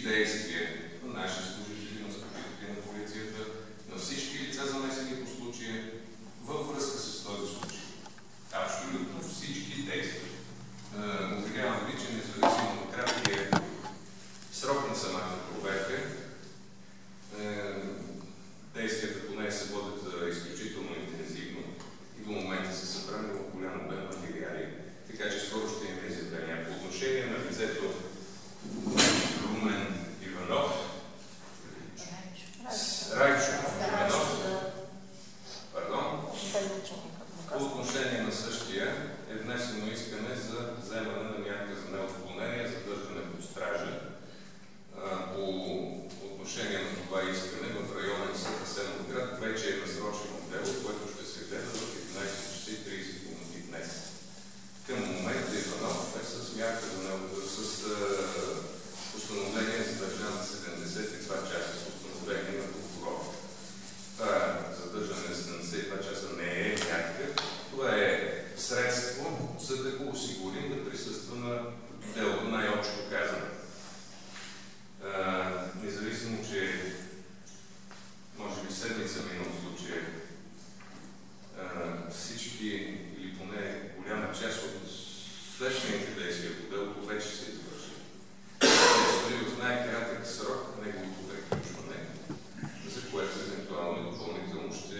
действия на наши служители, на служители на полицията, на всички лица, замесени по случая, във връзка с този случай. Абсолютно всички действия. Уверявам ви, че независимо от краткия срок на самата проверка, действията по нея се водят изключително интензивно и до момента са събрани в голям обем материали, така че скоро ще има изявления. По отношение на лицето Румен Иванов, Райчо Иванов, по отношение на същия е внесено искане за вземане на мярка за неотклонение, задържане под стража. По отношение на това искане в районен съд Асеновград вече е насрочено дело, което ще се гледа в 11:30 днес. Към момента Иванов е с мярка с постановление за държане 72 часа с постановление на прокурора. Това задържане на 72 часа не е мярка, това е средство, за да го осигурим да присъства на делото, най-общо казано. Независимо, че може би седмица минал случая, всички или поне голяма част от следствените действия по делото вече се извършили. В най-кратък срок неговото приключване, за което евентуално и допълнително ще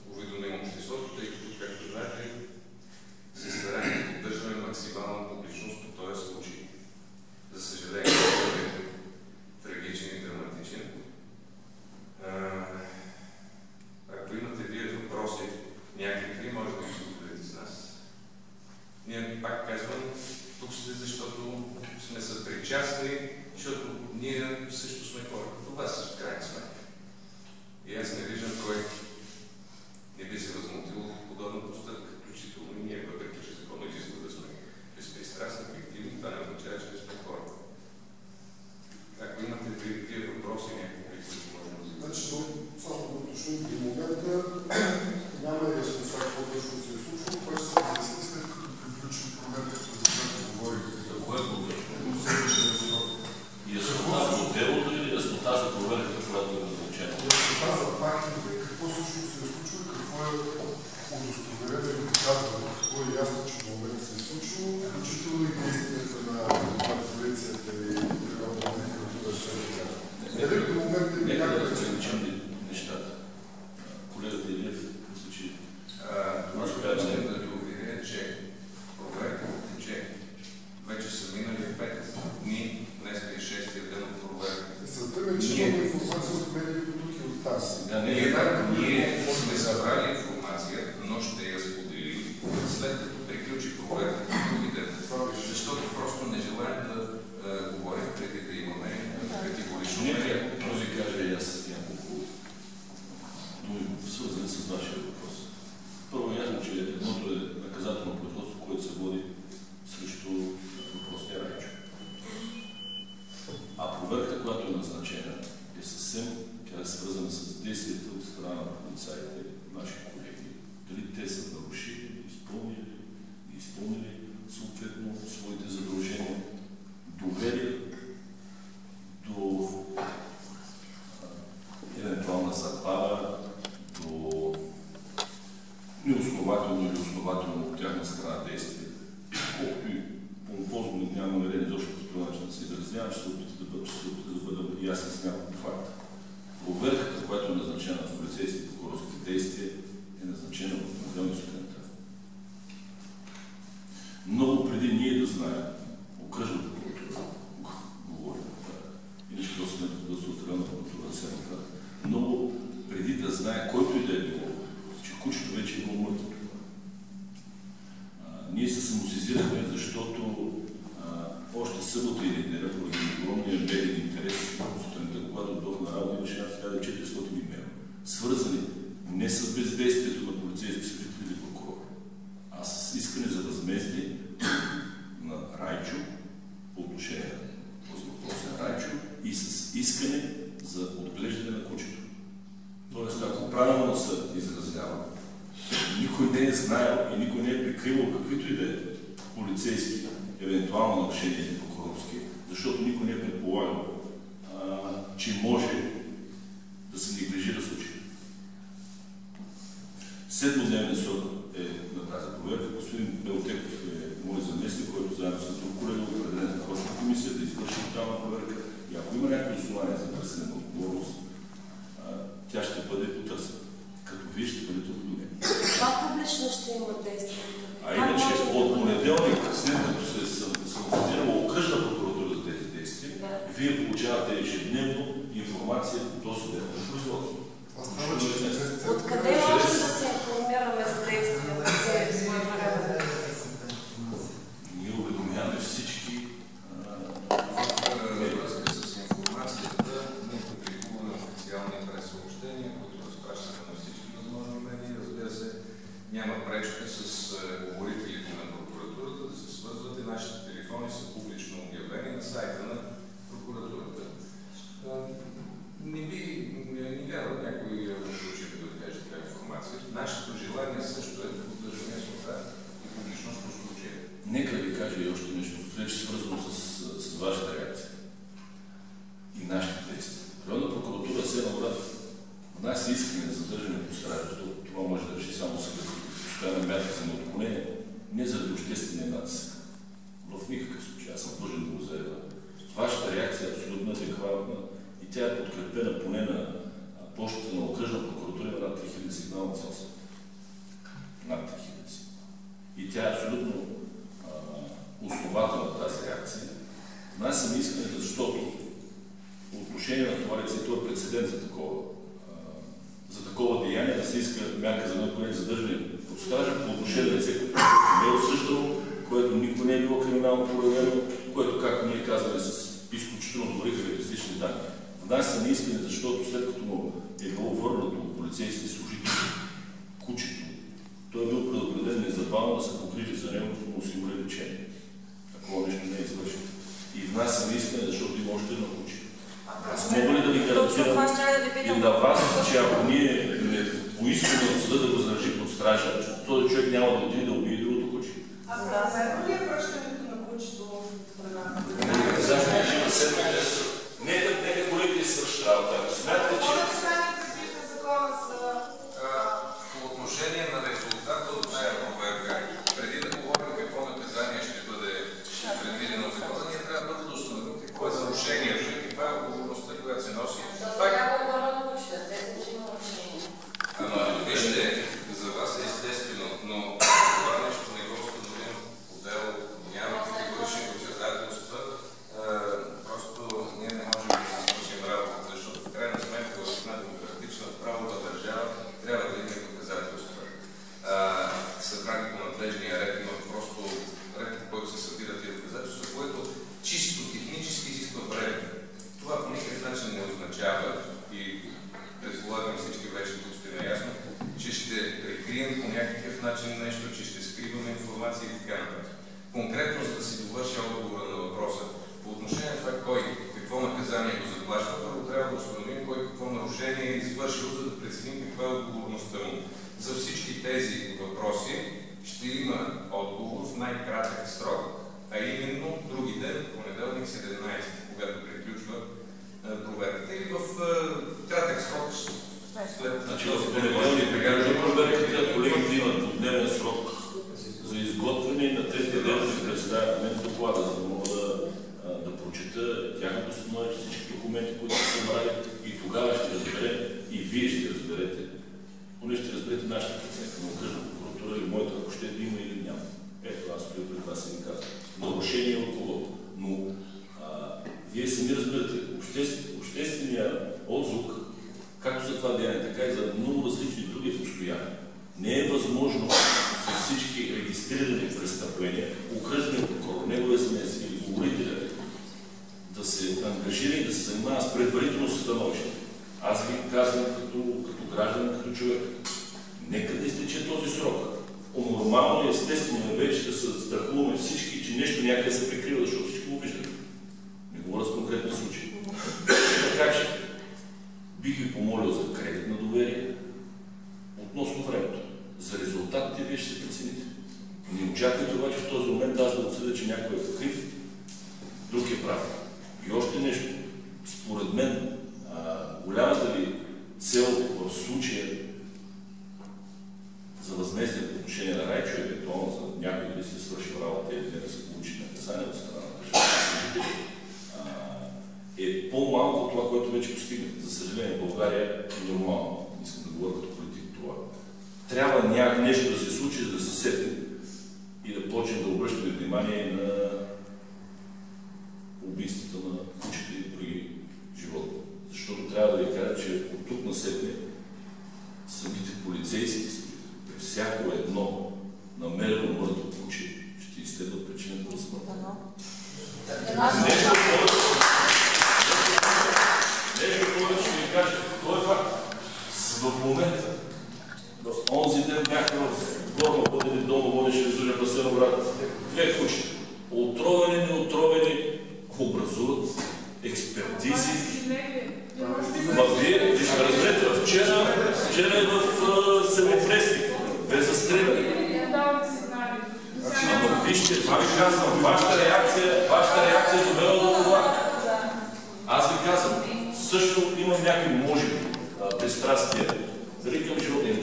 уведомим обществото, тъй като, както знаете, се стараем да поддържаме максимална публичност по този случай. За съжаление, трагичен и драматичен. Ако имате вие въпроси някакви, може да ги споделите с нас. Ние, пак казвам, тук сте, защото сме съпричастни, защото ние също сме хора като вас, в крайна сметка. И аз не виждам кой не би се възмутил от подобна постъпка, включително и ние, въпреки че законът изисква да сме безпристрастни, обективни, това не означава, че сме хора. Ако имате вие въпроси, някакви, които можем да зададем. Значи, само да уточним, до момента няма яснота какво точно се е случило, това ще се разясни след като приключим проверката, за която говорихте. За кое проверка? Яснота за делото или яснота за проверката, която е назначена? Яснота за фактите, какво всъщност се е случило, какво е удостоверено и доказано, какво е ясно, че в момента се е случило, включително и действията на полицията и природната прокуратура ще е така. До момента е нека да разграничим нещата. Колегата Илиев, мисля, че това ще кажа да ви уверя, че проверката тече. Вече са минали 5 дни, днес е 6-тия ден от проверката. Целта е, че имаме информация от медиите тук и от тази. Ние сме събрали информация, но ще я споделим след като приключи проверката други ден. Защото просто не желаем да говорим преди да имаме категорично. Нека може да кажа и аз няколко думи, свързани с вашия въпрос. Първо ясно, че едното е наказателно производство, което се води срещу въпросния Райчо. А проверката, която е назначена, е съвсем, тя е свързана с действията от страна на полицаите, наши колеги. Дали те са нарушили, изпълнили съответно своите задължения, довели до евентуална забава, до неоснователно или основателно от тяхна страна действие. Колкото и помпозно няма намерение защо по този начин да се изразява, ще се опита да бъда ясен с няколко факта. Проверката, която е назначена в полицейските прокурорските действия, е назначена в понеделник сутринта. Много преди ние да знаем, окръжната прокуратура, говорим и нещо да се отделена прокуратура да се направи, много преди да знае който и да е било, че кучето вече е било мъртво. Ние се самосизирахме, защото още събота и неделя, поради огромния медиен интерес, сутринта, когато дойдох на работа, имаше 1400 имейла, свързани не с бездействието на полицейски служители или прокурори, а с искане за възмездие на Райчо по отношение на този въпрос на Райчо и с искане за отглеждане на кучето. Тоест, ако правилно се изразява, никой не е знаел и никой не е прикривал каквито и да е полицейски, евентуално нарушение или прокурорски, защото никой не е предполагал 7-дневен срок е на тази проверка. Господин Белотеков е мой заместник, който заедно с друг колега определен на Кошна комисия да извърши такава проверка. И ако има някакви основания за търсене на отговорност, тя ще бъде потърсена. Като вие ще бъдете уведомени. Това публично ще има действие. А иначе от понеделник, след като се самосъздирала окръжна прокуратура за тези действия, вие получавате ежедневно информация по този съдебно производство. Откъде можем да се информираме за действията за своевременно? Ние уведомяваме всички. Във връзка с информацията, ние публикуваме официални прес-съобщения, които разпращаме на всички възможни медии. Разбира се, няма пречка с говорителите на прокуратурата да се свързват и нашите телефони са публично обявени на сайта на прокуратурата. Не вярвам някой случай да откаже тази информация. Нашето желание също е да поддържаме яснота и публичност по случая. Нека ви кажа и още нещо, вече свързано с вашата реакция и нашите действия. Районна прокуратура Асеновград внася искане за задържане под стража, защото това може да реши само съдът, постоянна мярка за неотклонение, не заради обществения натиск. В никакъв случай, аз съм длъжен да го заявя. Вашата реакция е абсолютно адекватна и тя е подкрепена поне на почтата на окръжна прокуратура на над 3000 сигнална цел. Над 3000. И тя е абсолютно основателна тази реакция. Внасяме искането, защото по отношение на това лице, това е прецедент за такова деяние да се иска мярка за неотклонение задържане под стража по отношение на лице, което не е осъждано, което никога не е било криминално проявено, което, както ние казваме, с изключително добри характеристични данни. Внасяме искане, защото след като му е било върнато от полицейски служители кучето, той е бил предупреден незабавно да се погрижи за него, да му осигури лечение. Такова нещо не е извършено. И внасяме искане, защото има още едно куче. Аз мога ли да ви гарантирам и на вас, че ако ние не поискаме от съда да го задържи под стража, този човек няма да отиде да убие другото куче. Верно ли е връщането на кучето в страната? Нека колегите свършат работа. Смятате, че... По отношение на резултата от тази проверка, преди да говорим какво наказание ще бъде предвидено в закона, ние трябва да бъде установено какво е нарушението и каква е отговорността, която се носи. Вижте, за вас е естествено, но това нещо не го установим по дело, няма категорични доказателства. Просто ние не можем да се свършим работа, защото в крайна сметка в една демократична правова държава трябва да има доказателства. Събрани по надлежния ред, има просто ред, по който се събират и доказателства, което чисто технически изисква време. Това по никакъв начин не означава и предполагам всички вече да сте наясно, че ще прикрием по някакъв начин нещо, че ще скриваме информация и така нататък. Конкретно, за да си довърши отговора на въпроса, по отношение на това кой какво наказание го заплаща, първо трябва да установим кой какво нарушение е извършил, за да преценим каква е отговорността му. За всички тези въпроси ще има отговор в най-кратък срок, а именно други ден, понеделник 17, когато приключва проверката, или в кратък срок след този проверката, колегите имат дневен срок за изготвяне и на третия ден да представят мен доклада, за да мога да прочета тяхното становище, всички документи, които са събрали, и тогава ще разберем, и вие ще разберете, поне ще разберете нашата преценка на окръжна прокуратура или моята, ако ще да има или няма. Ето, аз стоя пред вас и ви казвам. Нарушение от кого? Но вие сами разбирате, обществения отзвук, както за това деяние, така и за много различни други постоянни. Не е възможно за всички регистрирани престъпления, окръжния прокурор, неговия заместник или говорителя, да се ангажира и да се занимава с предварително становище. Аз ви казвам като граждан, като човек. Нека да изтече този срок. Нормално и естествено е вече да се страхуваме всички, че нещо някъде се прикрива, защото всички го виждат. Не говоря с конкретни случаи. Така че бих ви помолил за кредит на доверие относно времето. За резултатите вие ще се прецените. Не очаквайте обаче в този момент аз да отсъдя, че някой е крив, друг е прав. И още нещо. Според мен, голямата ви цел в случая по-малко от това, което вече постигнахте. За съжаление, България е нормално. Искам да говоря като политик това. Трябва нещо да се случи, да се сетне и да почнем да обръщаме внимание на убийствата на кучета и други животни. Защото трябва да ви кажа, че от тук насетне самите полицейски служители при всяко едно намерено мъртво куче ще изследват причината за смъртта. Нещо повече ще ви кажа. Това е факт. В момента, в онзи ден бяха в Горно Бъдели дома, водеше Резуля Басеноград. 2 кучета. Отровени, неотровени, образуват експертизи. Ма вие, ще разберете, вчера е в Семопресник. Бе застреляни. Ама вижте, това ви казвам, вашата реакция е довела до това. Аз ви казвам, също имам някакви, може би, пристрастия. Дали към животни,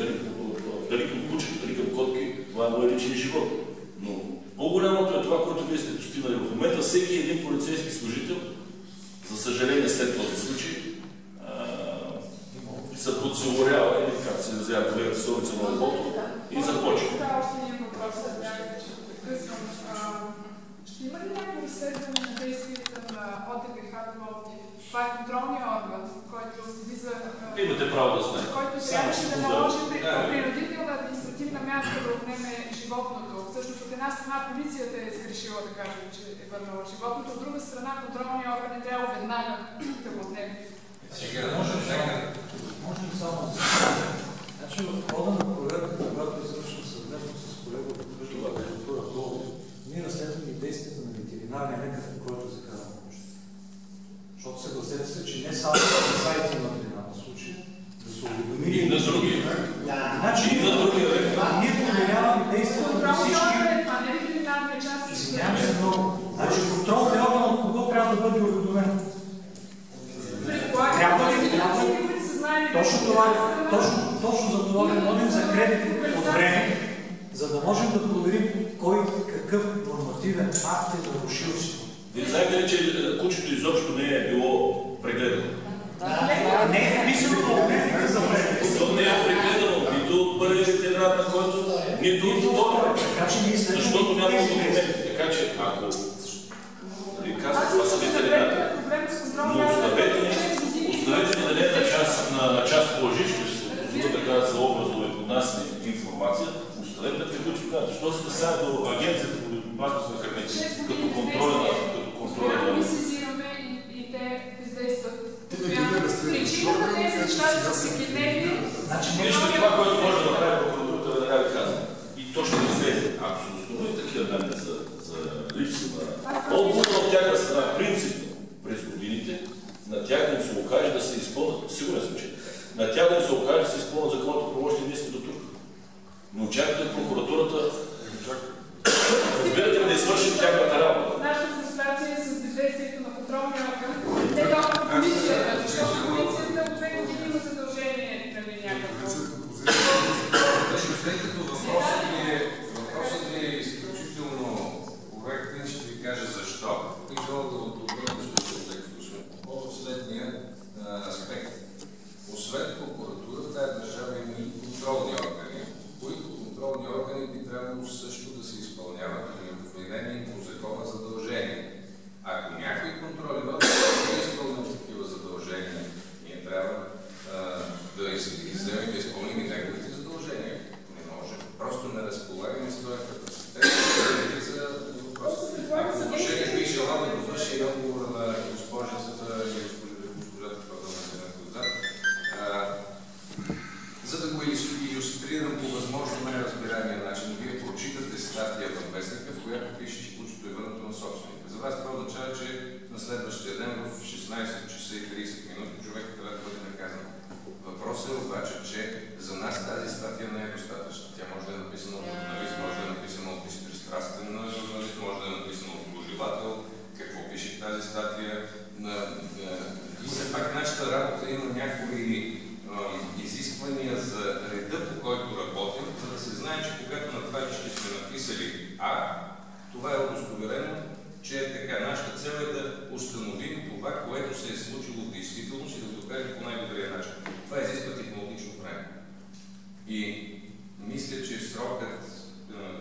дали към кучета, дали към котки, това е мой личен живот. Но по-голямото е това, което вие сте постигнали. В момента всеки един полицейски служител, за съжаление след този случай, се подсигурява, или как се изразява колегата Сорица на работа, и започва. Ще има ли някакво изследване на действията на ОТГХ Пловдив? Това е контролния орган, който следи за... Имате право да знаете. Който трябваше да наложи принудителна административна мярка да отнеме животното. Всъщност от една страна полицията е сгрешила да каже, че е върнала животното, от друга страна контролния орган е трябвало веднага да го отнеме. Сега може ли само да се кажа? Значи в хода на проверката, когато извършим съвместно с колега от Кръжова култура Пловдив, ние разследваме действията на ветеринарния лекар, който закара на кучето. Защото съгласете се, че не само на сайта на ветеринарна случай, да се уведомили и на други. Значи и на други. Ние проверяваме действията на всички. Извинявам се много. Значи контролният орган от кого трябва да бъде уведомен? Трябва ли? Точно за това да можем за кредит от време, за да можем да проверим кой какъв нормативен акт е нарушил. Вие знаете ли, че кучето изобщо не е било прегледано? Не е вписано в дневника за преглед. То не е прегледано нито от първия ветеринар, на който, нито от втория. Защото няма документи. Така че, ако ви казвам, това са ветеринари. Но оставете да не е на част по-лъжи, ще се позволя да кажа за образове и поднасяне информация, оставете да приключи казват. Що се касае до агенцията по безопасност на храните, като контролен Трябва да сезираме и те бездействат. Причината на тези неща са всекидневни. Вижте това, което може да направи прокуратурата, веднага ви казвам. И то ще излезе. Ако се установи такива данни за липса на отговор от тяхна страна, принципно през годините, на тях да им се окаже да се изпълнят, сигурен съм, че на тях да им се окаже да се изпълнят законното правомощие, ние сме до тук. Но очаквате прокуратурата, разбирате ли да извършим тяхната работа? Нашата фрустрация е с бездействието на контролния орган. Те дават полицията, защото полицията от 2 години има задължение нали някакво. Тъй като въпросът ви е изключително коректен, ще ви кажа защо. Бих желал да отговоря по следния аспект. Освен прокуратура, в тази държава има и контролни органи, които контролни органи би трябвало също да се изпълняват на вменени по закона задължения. Ако някой контролен орган не изпълня такива задължения, ние трябва да вземем да изпълним и неговите задължения. Не може. Просто не разполагаме с този капацитет за въпроса. Ако отношение бих желал да довърши и отговора на госпожицата и госпожата Козак, за да го илюстрирам по възможно най-разбираемия начин. Вие прочитате статия в вестника, в която пише, че кучето е върнато на собственика. За вас това означава, че на следващия ден в 16 часа и 30 минути човек трябва да бъде наказан. Въпросът е обаче, че за нас тази статия не е достатъчна. Тя може да е написана от журналист, може да е написана от безпристрастен журналист, може да е написана от служител. Какво пише в тази статия? Все пак нашата работа има някои изисквания за реда, по който работим, за да се знае, че когато на това ще сме написали А, това е удостоверено, че е така. Нашата цел е да установим това, което се е случило в действителност и да го докажем по най-добрия начин. Това изисква технологично време. И мисля, че срокът,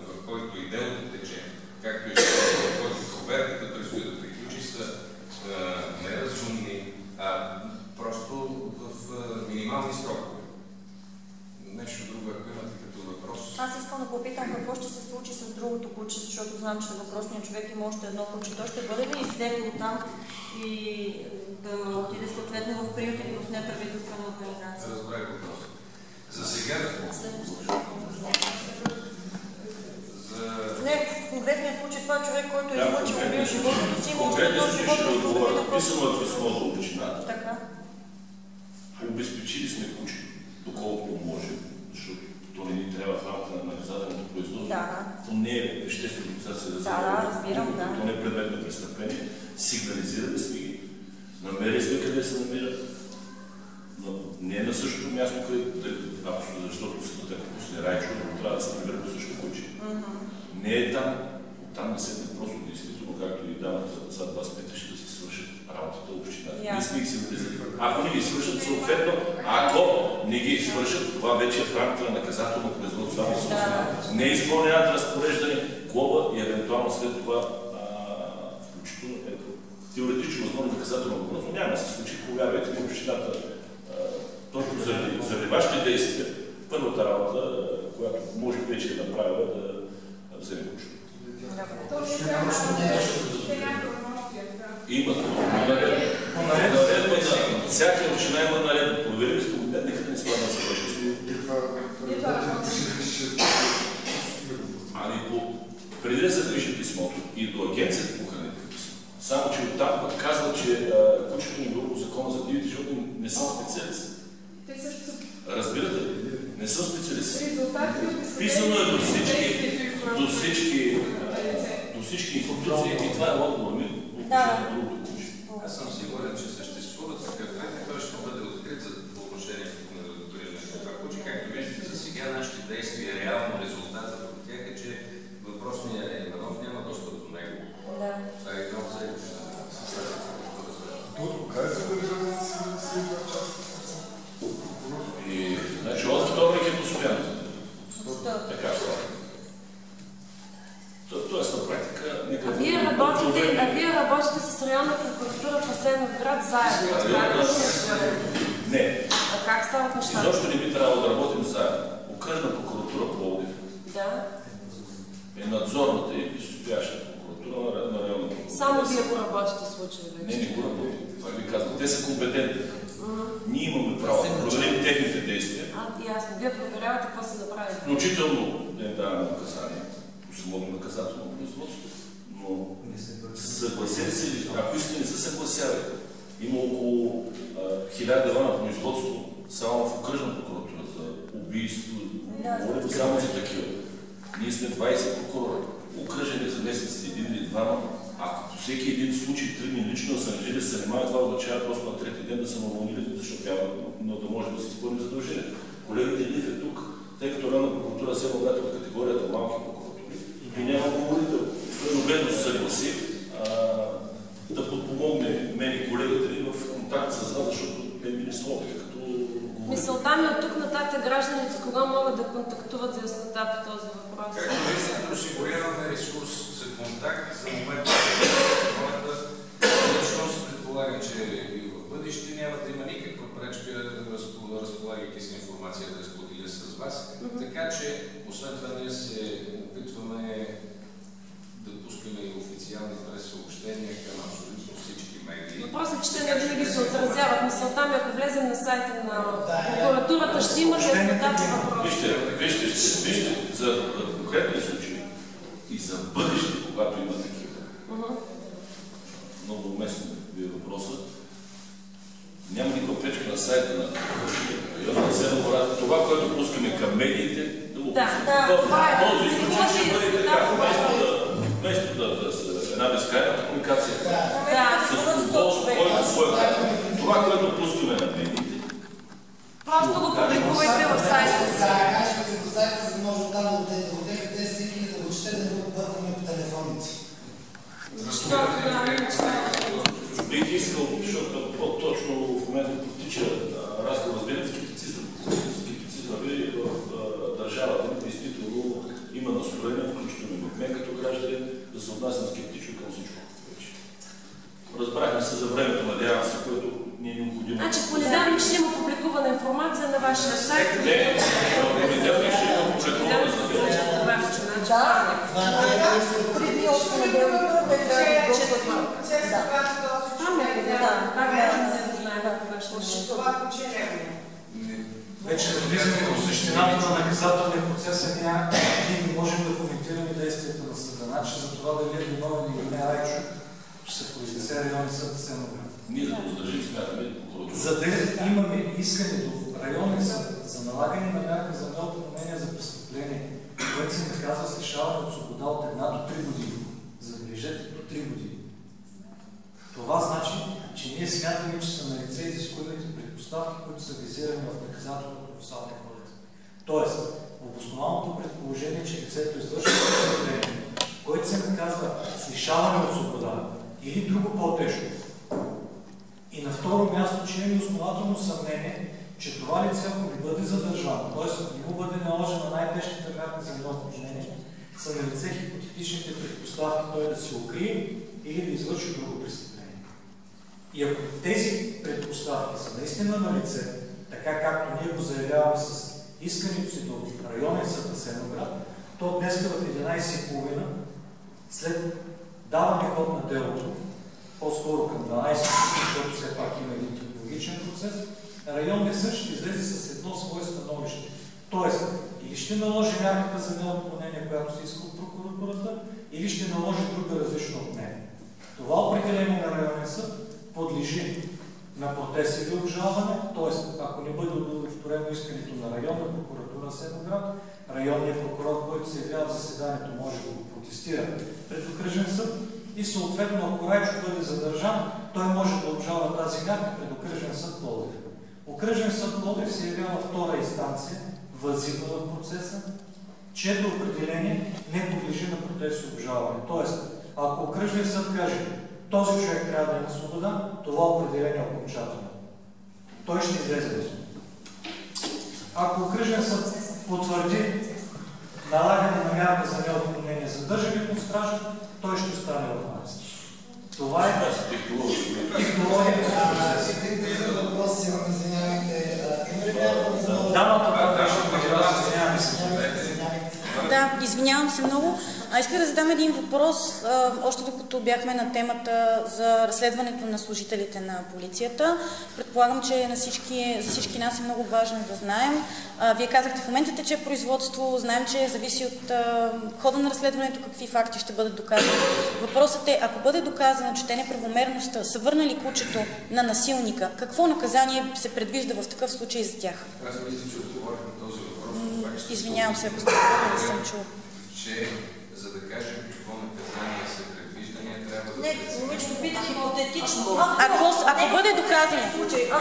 в който и делото тече, както и срокът, в който проверката предстои да приключи, са неразумни, а просто в минимални срокове. Нещо друго, ако имате като въпрос. Аз искам да попитам какво ще се случи с другото куче, защото знам, че въпросният човек има още едно куче. Той ще бъде ли иззето там и да отиде съответно в приют или в неправителствена организация? Разбрах въпрос. За сега... Не, в конкретния случай това човек, който е измъчил, убил животното си, може да конкретния случай ще отговоря. Писано е писмо до общината. Така. Обезпечили сме кучето, доколкото може, защото то не ни трябва в рамките на наказателното производство. Да. То не е веществена фиксация да разбирам, да. То не е предмет на престъпление. Сигнализирали сме ги. Намерили сме къде се намират. Но не е на същото място, защото съдът е пусне Райчо, но трябва да се намира по същото куче. Не е там. Там не седне просто действително, както и дамата зад вас метеше да се свършат работата общината. Ние сме ги сигнализирали. Ако не ги свършат, съответно, ако не ги свършат, това вече е в рамките на наказателно производство. Не изпълняват разпореждане, глоба и евентуално след това включително теоретично възможно наказателно производство. Няма да се случи, повярвайте ми, общината точно заради вашите действия, първата работа, която може вече да направя, да вземе кучето. Има. Всяка община има наредба. Проверили сте го, нека не спадна за Ами преди да се пише писмото и до агенцията по храните писмо. Само, че оттам пък казва, че кучето ни било по закона за дивите животни не са специалисти. Те също са. Разбирате ли? Не са специалисти. Писано е до всички институции и това е отговор ми от другото куче. Аз съм сигурен, че съществува такъв ред и той ще бъде открит за по отношение на докторирането на това куче. Както виждате, за сега нашите действия, реално резултатът от тях е, че въпросният Иванов няма достъп до него. Това е едно за Кога е задържана си в част? Значи от вторник е постоянно. Така става. Тоест на практика... А вие работите с районна прокуратура в Асеновград заедно? Не. А как стават нещата? Изобщо не би трябвало да работим заедно. Окръжна прокуратура Пловдив е надзорната и висшестояща прокуратура на районна прокуратура. Само вие го работите в случая вече? Не го работим. Това ви казвам. Те са компетентни. Ние имаме право да проверим техните действия. Ясно. Вие проверявате какво са направили. Включително не даваме наказание по самото наказателно производство, но съгласили се ли, ако искате не се съгласявали. Има около 1000 дела на производство само в окръжна прокуратура за убийство, само за такива. Ние сме 20 прокурора. Окръжени за месеците един или двама. Ако по всеки един случай тръгне лично да се ангажира, се занимава, това означава просто на трети ден да се навълнили, защото трябва да може да се изпълни задължение. Колегата Илив е тук, тъй като районна прокуратура се е в категорията малки прокуратури и няма говорител. Той любезно се съгласи да подпомогне мен и колегата ни в контакт с вас, защото те ми не слови. Мисълта ми от тук нататък гражданите с кога могат да контактуват за яснота по този въпрос? Както виждате, осигуряваме ресурс за контакт за момента. Всъщност предполагам, че и в бъдеще няма да има никаква пречка, разполагайки с информация да я споделя с вас. Така че, освен това, ние се опитваме да пускаме и официални прес-съобщения към абсолютно всички медии. Въпросът е, че те не винаги се отразяват. Мисълта ми, ако влезем на сайта на прокуратурата, ще има яснота по въпроса. Вижте, за конкретни случаи и за бъдеще, когато има такива. Много уместно ви е въпросът. Няма никаква пречка на сайта на района на Асеновград. Това, което пускаме към медиите, да го пускаме. Този случай ще бъде така. Вместо да са една безкрайна комуникация. С удоволство, това, което пускаме на медиите. Просто го публикувайте в сайта си. Кажете по сайта, за да може оттам да отидете тези всеки да го чете, да го обърваме по телефоните. Защо? Бих искал, защото по-точно в момента протича разговор, разбира скептицизъм. Скептицизъм в държавата действително има настроение, включително и в мен като гражданин, да се отнасям скептично към всичко. Разбрахме се за времето, надявам се, което ни е необходимо. Значи понеделник ще има публикувана информация на вашия сайт. Не, понеделник ще има публикувана за Преди от понеделника, Вече влизаме в същината на наказателния процес, ние не можем да коментираме действията на съда. Значи за това дали е виновен или не Райчо, ще се произнесе районен съд Асеновград. Ние да го задържим, смятаме. За да имаме искане до районен съд за налагане на мярка за неотклонение за престъпление, което се наказва с лишаване от свобода от 1 до 3 години. Забележете, до 3 години. Това значи, че ние смятаме, че са налице изискуемите предпоставки, които са визирани в наказателно-процесуалния кодекс. Тоест, обоснованото предположение, че лицето извършва престъпление, което се наказва с лишаване от свобода или друго по-тежко. И на второ място, че имаме основателно съмнение, че това лице, ако не бъде задържано, т.е. ако не му бъде наложена най-тежката мярка за неотклонение, са на лице хипотетичните предпоставки той да се укрие или да извърши друго престъпление. И ако тези предпоставки са наистина на лице, така както ние го заявяваме с искането си до районен съд Асеновград, то днес в 11:30, след даване ход на делото, по-скоро към 12, защото все пак има един технологичен процес, районният съд ще излезе с едно свое становище. Тоест, или ще наложи мярката за неотклонение, която се иска от прокуратурата, или ще наложи друга различна от нея. Това определение на районния съд подлежи на протест или обжалване, т.е. ако не бъде удовлетворено искането на районна прокуратура Асеновград, районният прокурор, който се явява в заседанието, може да го протестира пред окръжен съд и съответно, ако Райчо бъде задържан, той може да обжалва тази мярка пред окръжен съд Пловдив. Окръжен съд Пловдив се явява втора инстанция, въззивна в процеса, чието определение не подлежи на протест и обжалване. Тоест, ако окръжният съд каже, този човек трябва да е на свобода, това определение е окончателно. Той ще излезе на свобода. Ако окръжен съд потвърди налагане на мярка за неотклонение задържане под стража, той ще остане в арест. Това е технология. Въпрос имам, извинявайте. Да, извинявам се много. Исках да задам един въпрос, още докато бяхме на темата за разследването на служителите на полицията. Предполагам, че за всички нас е много важно да знаем. Вие казахте, в момента тече производство, знаем, че зависи от хода на разследването какви факти ще бъдат доказани. Въпросът е, ако бъде доказано, че те неправомерно са върнали кучето на насилника, какво наказание се предвижда в такъв случай за тях? Аз мисля, че отговорих на този въпрос. Извинявам се, ако не съм чул. Че за да кажем какво наказание се предвижда, ние трябва да... Не, пита хипотетично. Ако бъде доказано.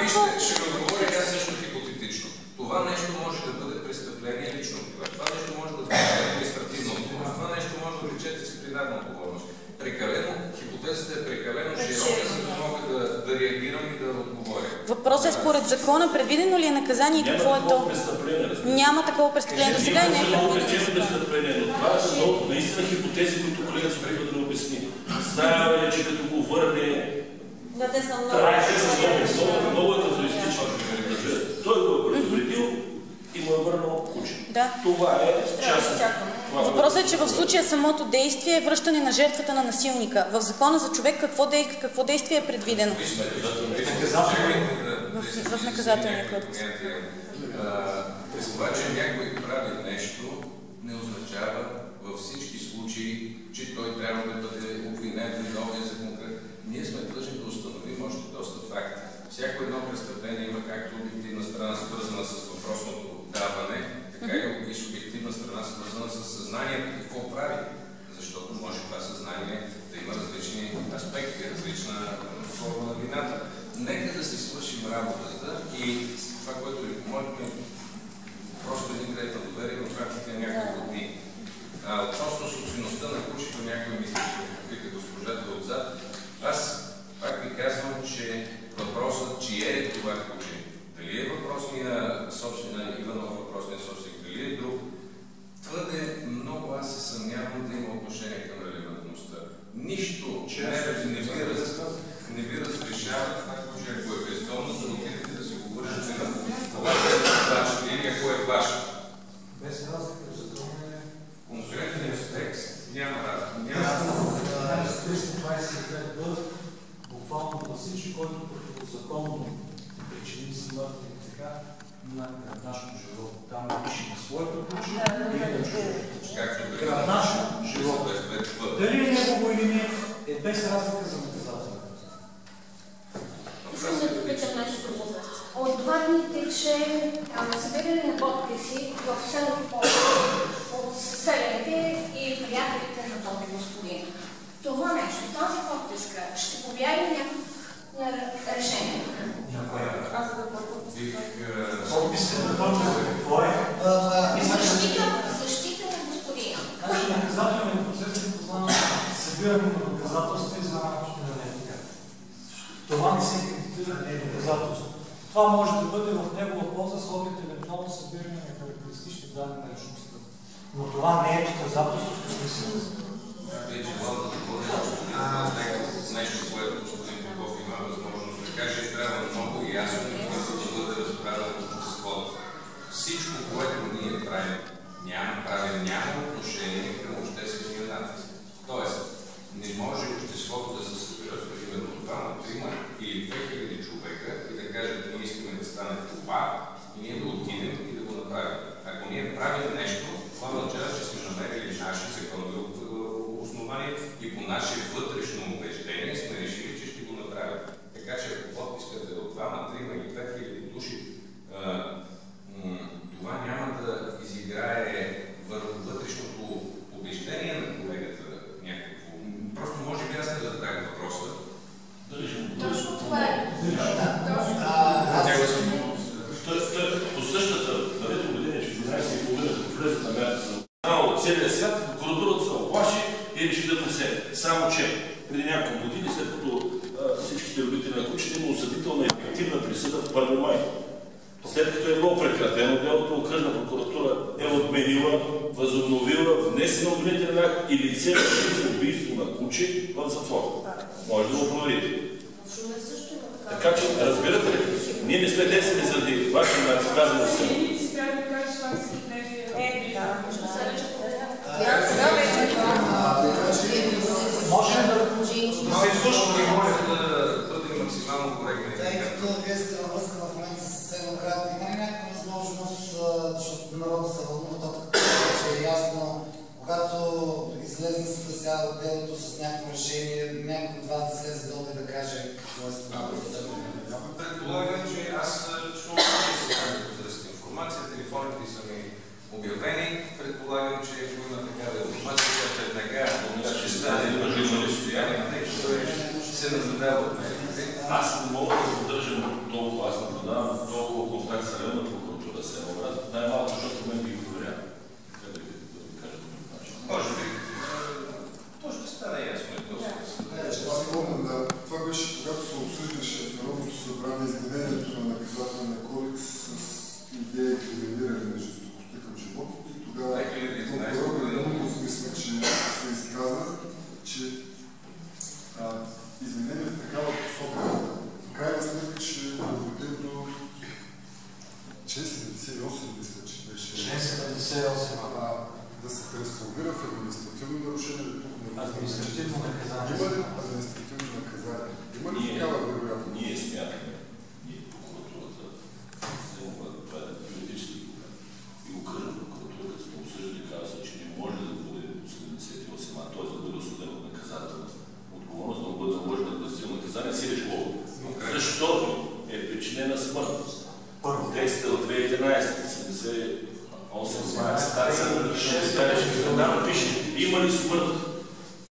Вижте, ще ви отговоря аз също хипотетично. Това нещо може да бъде престъпление лично. Това нещо може да бъде административна отговорност. Това нещо може да влече дисциплинарна отговорност. Прекалено, хипотезата е прекалено широка, за да мога да реагирам и да отговоря. Въпросът е според закона, предвидено ли е наказание и какво е то? Няма такова престъпление. До сега не е предвидено. Това са наистина хипотези, които колега се опитва да обясни. Знаем, че като го върне... Да, те са много. Много е казуистично. Той го е предупредил и му е върнал куче. Това е част. Въпросът е, че в случая самото действие е връщане на жертвата на насилника. В закона за човек какво действие е предвидено? В наказателния кодекс. Това, че някой прави нещо, не означава във всички случаи, че той трябва да бъде обвинен виновен за конкретно. Ние сме длъжни да установим още доста факти. Всяко едно престъпление има както обективна страна, свързана с въпросното даване, така и субективна страна, свързана с съзнанието какво прави. Защото може това съзнание да има различни аспекти, различна форма на вината. Нека да си свършим работата и това, което ви помолихме, просто един кредит на доверие в рамките на няколко дни. Относно собствеността на кучето, някой мисли, че пита госпожата отзад. Аз пак ви казвам, че въпросът, чие е това куче, дали е въпросния собственик, Иванов въпросния собственик, дали е друг, твърде много аз се съмнявам да има отношение към релевантността. Нищо не ви разрешава това куче, ако е бездомно, да отидете да си говорите на това, което е ваше или ако е ваше. Без разлика в закона е... Конкретният текст няма разлика. 325 буквално гласи, че който противозаконно причини смърт и така на гръбначно живот. Там пише на своето куче или на чужото. Гръбначно живот. Дали е негово или не, е без разлика за наказателството. Искам да попитам нещо друго. От 2 дни тече събиране на подписи в село от съседите и приятелите на този господин. Това нещо, тази подписка, ще повлияе ли някакво на решението? Аз за да подписка. Подписка на подписка какво е? Защита на господина. Значи наказателният процес е познаване събиране на доказателства и знаването на нетика. Това не се кредитира не е доказателство. Това може да бъде в негова полза с оглед евентуално събиране на характеристични данни на личността. Но това не е доказателство по смисъл. Вие желал да допълня нещо, което господин Попов има възможност да каже, трябва много ясно и да бъде разбрано от обществото. Всичко, което ние правим, няма отношение към обществения натиск. Тоест, не може обществото да се събира примерно 2, 3 или 2000 човека и да кажат, ние искаме да стане това и ние да отидем и да го направим. Ако ние правим нещо, това означава, че сме намерили наши законови основания и по наше вътрешно убеждение сме решили, че ще го направим. Така че ако подписката е от 2, 3 или 5000 души, това няма да изиграе върху вътрешното убеждение на колегата някакво. Просто може би аз не разбрах въпроса. Точно това е. По същата, дадете убедение, че 12,5 влезе на мярка от целия свят, прокуратурата се оплаши и реши да внесе. Само че преди няколко години, след като всичките любители на кучета има осъдителна и ефективна присъда в 1 май. След като е било прекратено, делото окръжна прокуратура е отменила, възобновила, внесена обвинителен акт и лице за убийство на куче в затвора. Може да го проверите. Така че, разбирате ли, ние не сме действали заради вашия начин казано сега. Можем да бъдем максимално коректни. Тъй като вие сте във връзка в момента с Североград, има ли някаква възможност, защото народа се вълнува, то че е ясно, когато излезе на съда сега от делото с някакво решение, някой от вас да слезе долу и да каже какво е становището? Предполагам, че аз чувам тази информация, телефоните са ми обявени. Предполагам, че ако има такава информация, която веднага ще стане на състояние, ще се наблюдава от медиите. Аз не мога да поддържам толкова, аз наблюдавам толкова контакт с районна прокуратура Североград, най-малко, защото мен ги проверявам. Може би. То ще стане ясно. Аз помня, да. Това беше, когато се обсъждаше в Народното събрание изменението на наказателния кодекс с идея превениране на жестокостта към животните. И тогава прокурорът мисля, че се изказа, че изменение в такава посока в крайна сметка ще доведе до член 78, мисля, че беше. Член 78. Да се трансформира в административно нарушение. Административно наказание. Има ли административно наказание? Има ли такава вероятност? Ние смятаме, ние прокуратурата, това е юридически проблем. И окръжна прокуратура, като сме обсъждали, казва, че не може да бъде 78, т.е. да бъде осъден от наказателна отговорност, да бъде наложено административно наказание, сирешло. Защото е причинена смърт. Първо текста от 2011, 8 стация, пише, има ли смърт